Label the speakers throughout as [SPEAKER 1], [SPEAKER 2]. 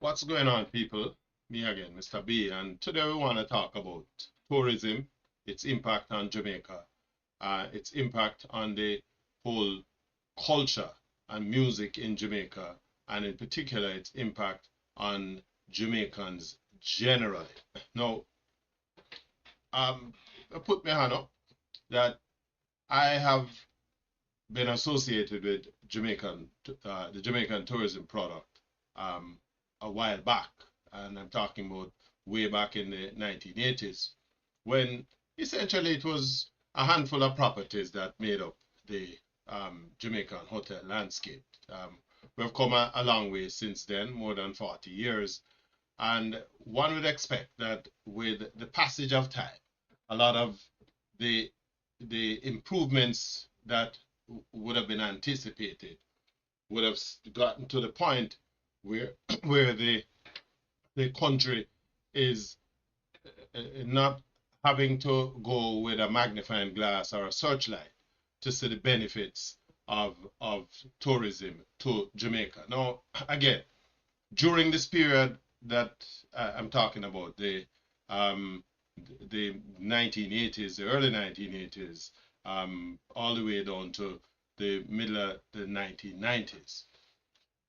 [SPEAKER 1] What's going on, people? Me again, Mr. B, and today we want to talk about tourism, its impact on Jamaica, its impact on the whole culture and music in Jamaica, and in particular, its impact on Jamaicans generally. Now, I put my hand up that I have been associated with the Jamaican tourism product um, a while back, and I'm talking about way back in the 1980s, when essentially it was a handful of properties that made up the Jamaican hotel landscape. We've come a long way since then, more than 40 years, and one would expect that with the passage of time, a lot of the the improvements that would have been anticipated would have gotten to the point where where the country is not having to go with a magnifying glass or a searchlight to see the benefits of tourism to Jamaica. Now, again, during this period that I'm talking about, um, the 1980s, the early 1980s, all the way down to the middle of the 1990s.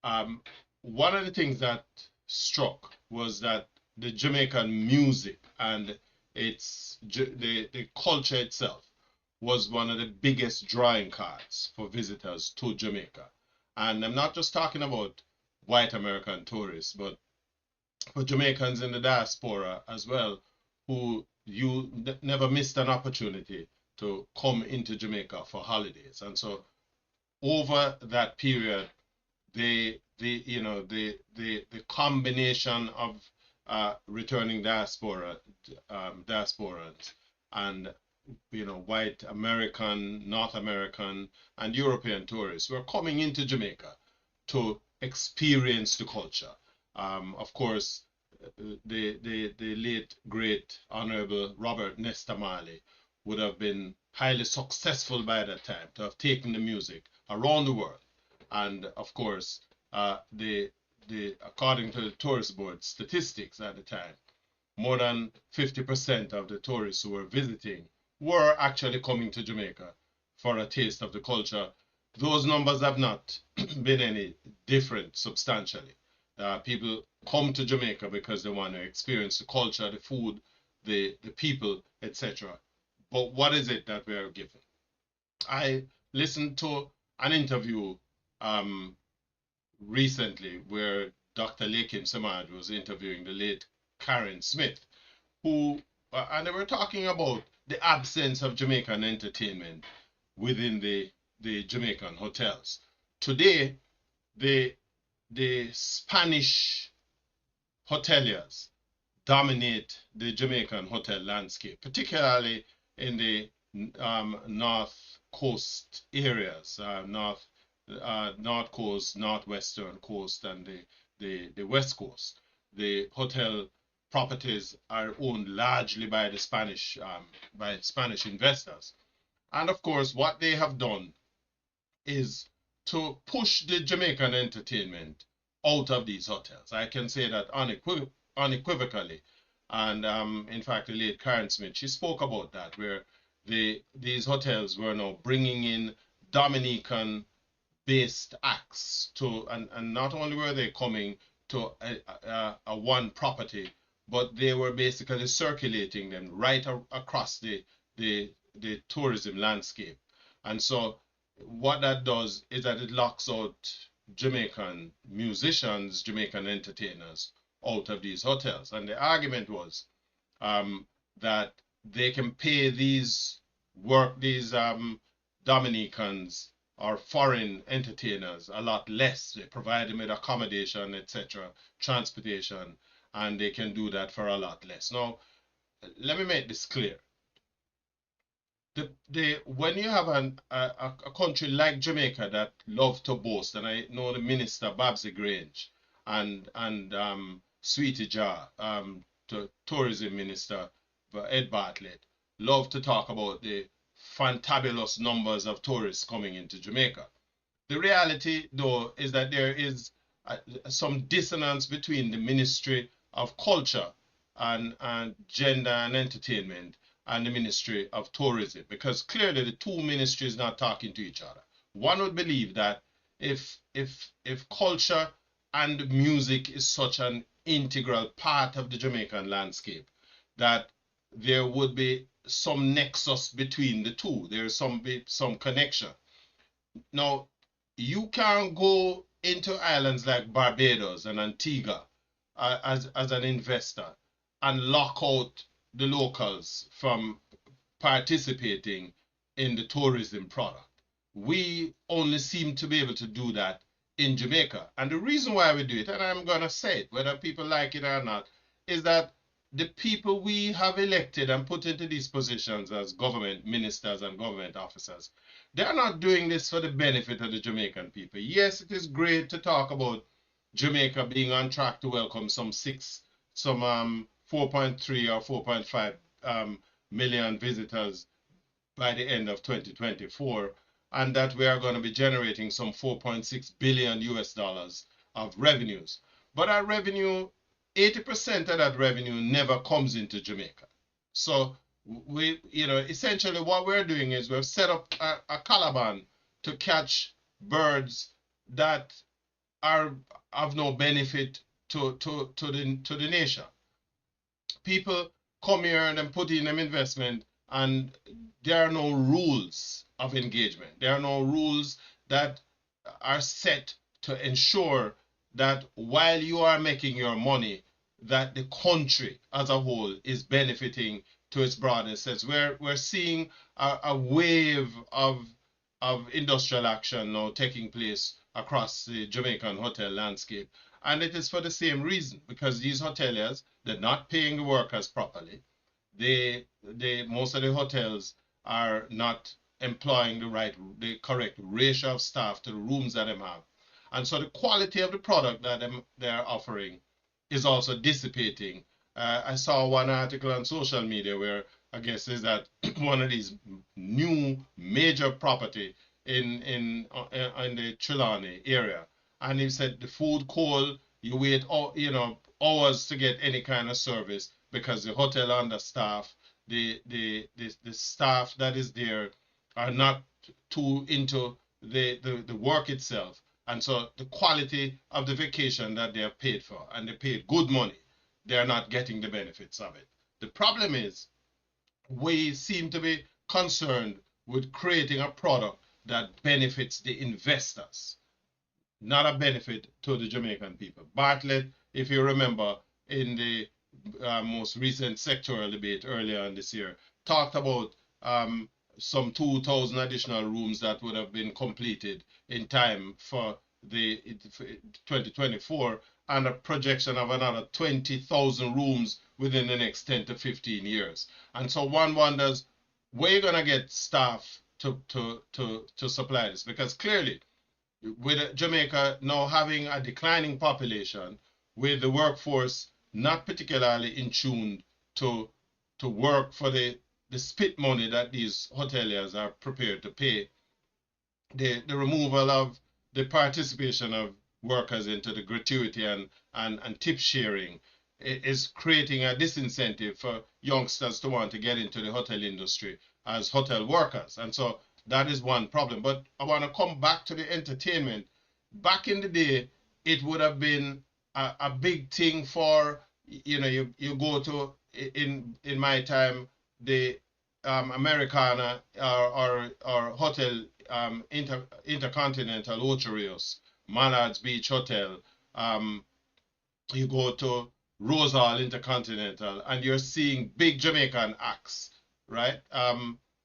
[SPEAKER 1] Um, One of the things that struck was that the Jamaican music and the culture itself was one of the biggest drawing cards for visitors to Jamaica. And I'm not just talking about white American tourists, but for Jamaicans in the diaspora as well, who never missed an opportunity to come into Jamaica for holidays. And so over that period, the combination of returning diasporans and white American, North American, and European tourists were coming into Jamaica to experience the culture. Of course, the late great Honorable Robert Nesta Marley would have been highly successful by that time to have taken the music around the world. And of course, the according to the tourist board statistics at the time, more than 50% of the tourists who were visiting were actually coming to Jamaica for a taste of the culture. Those numbers have not been any different substantially. People come to Jamaica because they want to experience the culture, the food, the people, etc. But what is it that we are given? I listened to an interview um, recently where Dr. Lakin Samad was interviewing the late Karen Smith, who, and they were talking about the absence of Jamaican entertainment within the Jamaican hotels. Today, the, the Spanish hoteliers dominate the Jamaican hotel landscape, particularly in the north coast areas, north coast, northwestern coast, and the west coast. The hotel properties are owned largely by Spanish investors, and of course, what they have done is to push the Jamaican entertainment out of these hotels. I can say that unequivocally. And in fact, the late Karen Smith, she spoke about that, where these hotels were now bringing in Dominican based acts to, and not only were they coming to a one property, but they were basically circulating them right across the tourism landscape. And so what that does is that it locks out Jamaican musicians, Jamaican entertainers out of these hotels. And the argument was um, that they can pay these Dominicans or foreign entertainers a lot less. They provide them with accommodation, etc., transportation, and they can do that for a lot less. Now, let me make this clear. When you have a country like Jamaica that love to boast, and I know the minister Babsy Grange and Sweetie Jar, the tourism minister Ed Bartlett, love to talk about the fantabulous numbers of tourists coming into Jamaica. The reality, though, is that there is some dissonance between the Ministry of Culture and Gender and Entertainment and the Ministry of Tourism, because clearly the two ministries not talking to each other. One would believe that if culture and music is such an integral part of the Jamaican landscape, that there would be some nexus between the two. There's some connection. Now, you can't go into islands like Barbados and Antigua as an investor and lock out the locals from participating in the tourism product. We only seem to be able to do that in Jamaica. And the reason why we do it, and I'm going to say it, whether people like it or not, is that the people we have elected and put into these positions as government ministers and government officers, they're not doing this for the benefit of the Jamaican people. Yes, it is great to talk about Jamaica being on track to welcome some 4.3 or 4.5 million visitors by the end of 2024, and that we are going to be generating some 4.6 billion US dollars of revenues. But our revenue, 80% of that revenue never comes into Jamaica. So we, essentially what we're doing is we've set up a calaban to catch birds that are of no benefit to the nation. People come here and then put in them investment, and there are no rules of engagement. There are no rules that are set to ensure that while you are making your money, that the country as a whole is benefiting to its broader sense. We're seeing a wave of industrial action now taking place across the Jamaican hotel landscape. And it is for the same reason, because these hoteliers, they're not paying the workers properly. Most of the hotels are not employing the correct ratio of staff to the rooms that they have. And so the quality of the product that they're offering is also dissipating. I saw one article on social media where I guess is that one of these new major property in the Trelawney area, and he said the food cold, you wait hours to get any kind of service because the hotel understaffed, the staff that is there are not too into the work itself. And so the quality of the vacation that they have paid for, and they paid good money, they are not getting the benefits of it. The problem is we seem to be concerned with creating a product that benefits the investors, not a benefit to the Jamaican people. Bartlett, if you remember, in the most recent sectoral debate earlier in this year, talked about some 2,000 additional rooms that would have been completed in time for the 2024, and a projection of another 20,000 rooms within the next 10 to 15 years. And so one wonders where you're going to get staff to supply this, because clearly with Jamaica now having a declining population, with the workforce not particularly in tune to work for the spit money that these hoteliers are prepared to pay, the removal of the participation of workers into the gratuity and tip sharing is creating a disincentive for youngsters to want to get into the hotel industry as hotel workers. And so that is one problem. But I want to come back to the entertainment. Back in the day, it would have been a big thing for, you go to, in my time, the Americana or hotel Intercontinental Ocherios, Mallards Beach Hotel, you go to Rosal Intercontinental, and you're seeing big Jamaican acts, right?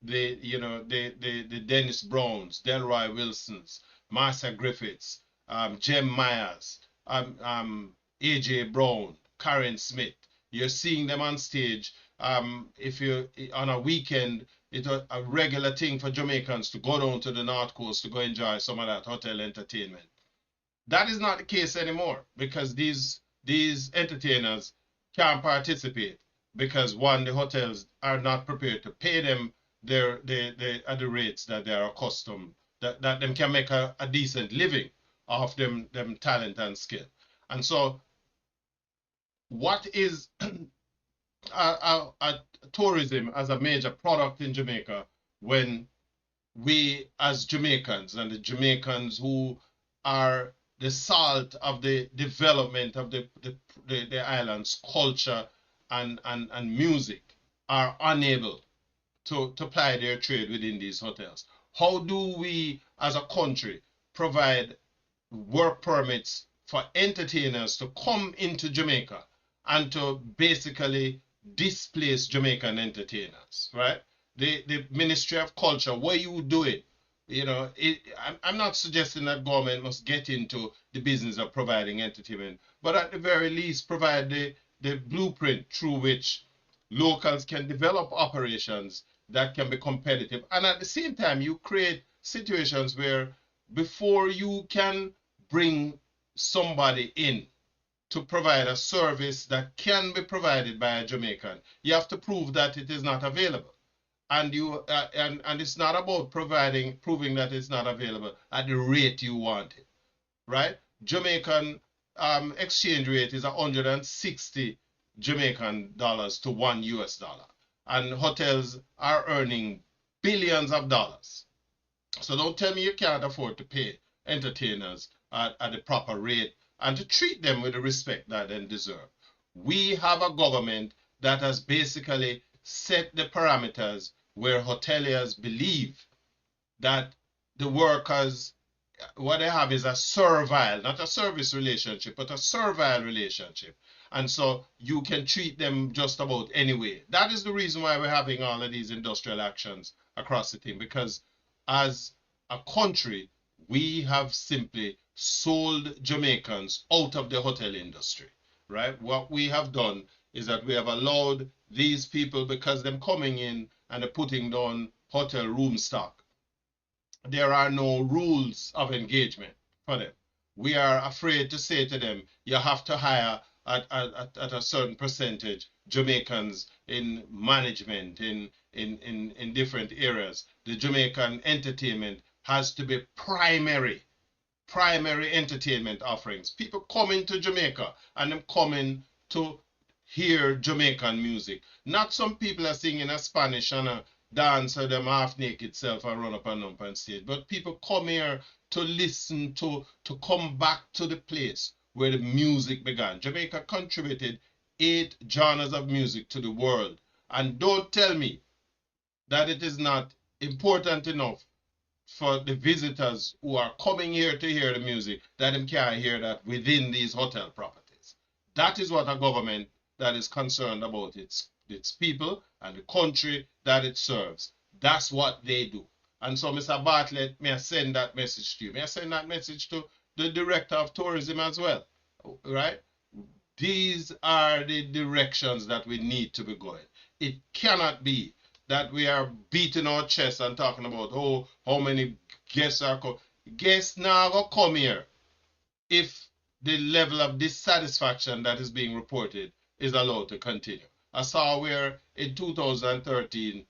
[SPEAKER 1] The Dennis Browns, Delroy Wilsons, Marcia Griffiths, Jem Myers, AJ Brown, Karen Smith. You're seeing them on stage. If you on a weekend, it's a regular thing for Jamaicans to go down to the North Coast to go enjoy some of that hotel entertainment. That is not the case anymore, because these entertainers can't participate because, one, the hotels are not prepared to pay them at the rates that they are accustomed, that them can make a decent living of them talent and skill. And so what is tourism as a major product in Jamaica when we as Jamaicans and the Jamaicans who are the salt of the development of the island's culture and music are unable to ply their trade within these hotels? How do we as a country provide work permits for entertainers to come into Jamaica and to basically displace Jamaican entertainers, right? The Ministry of Culture, where you do it, I'm not suggesting that government must get into the business of providing entertainment, but at the very least provide the blueprint through which locals can develop operations that can be competitive. And at the same time, you create situations where before you can bring somebody in to provide a service that can be provided by a Jamaican, you have to prove that it is not available. And and it's not about proving that it's not available at the rate you want it, right? Jamaican exchange rate is 160 Jamaican dollars to $1, and hotels are earning billions of dollars. So don't tell me you can't afford to pay entertainers at the proper rate and to treat them with the respect that they deserve. We have a government that has basically set the parameters where hoteliers believe that the workers, what they have is a servile, not a service relationship, but a servile relationship. And so you can treat them just about any way. That is the reason why we're having all of these industrial actions across the thing, because as a country, we have simply sold Jamaicans out of the hotel industry, right? What we have done is that we have allowed these people, because them coming in and they're putting down hotel room stock, there are no rules of engagement for them. We are afraid to say to them, you have to hire at a certain percentage Jamaicans in management, in different areas. The Jamaican entertainment has to be primary entertainment offerings. People coming to Jamaica and them coming to hear Jamaican music. Not some people are singing a Spanish and a dance or them half naked self and run up and up on stage. But people come here to listen to come back to the place where the music began. Jamaica contributed 8 genres of music to the world. And don't tell me that it is not important enough for the visitors who are coming here to hear the music that them can't hear that within these hotel properties. That is what a government that is concerned about its people and the country that it serves. That's what they do. And so, Mr. Bartlett, may I send that message to you? May I send that message to the Director of Tourism as well? Right? These are the directions that we need to be going. It cannot be that we are beating our chest and talking about, oh, how many guests are coming. Guests now will come here if the level of dissatisfaction that is being reported is allowed to continue. I saw where in 2018,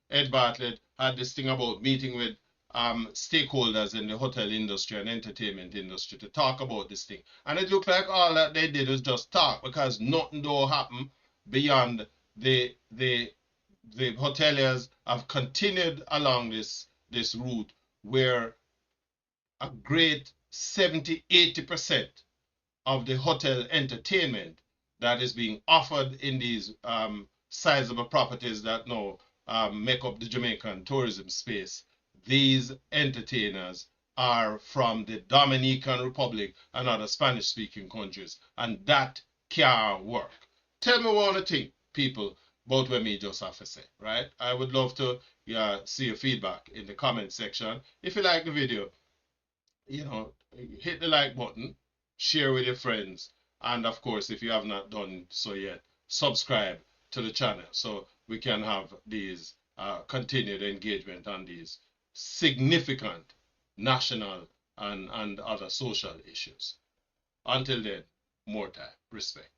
[SPEAKER 1] Ed Bartlett had this thing about meeting with stakeholders in the hotel industry and entertainment industry to talk about this thing. And it looked like all that they did was just talk, because nothing do happen beyond the hoteliers have continued along this route where a great 70-80% of the hotel entertainment that is being offered in these sizable properties that now make up the Jamaican tourism space, these entertainers are from the Dominican Republic and other Spanish-speaking countries, and that can't work. Tell me what you think, people, about what me just have to say, right? I would love to see your feedback in the comment section. If you like the video, hit the like button, share with your friends, and of course, if you have not done so yet, subscribe to the channel so we can have these continued engagement on these significant national and other social issues. Until then, more time. Respect.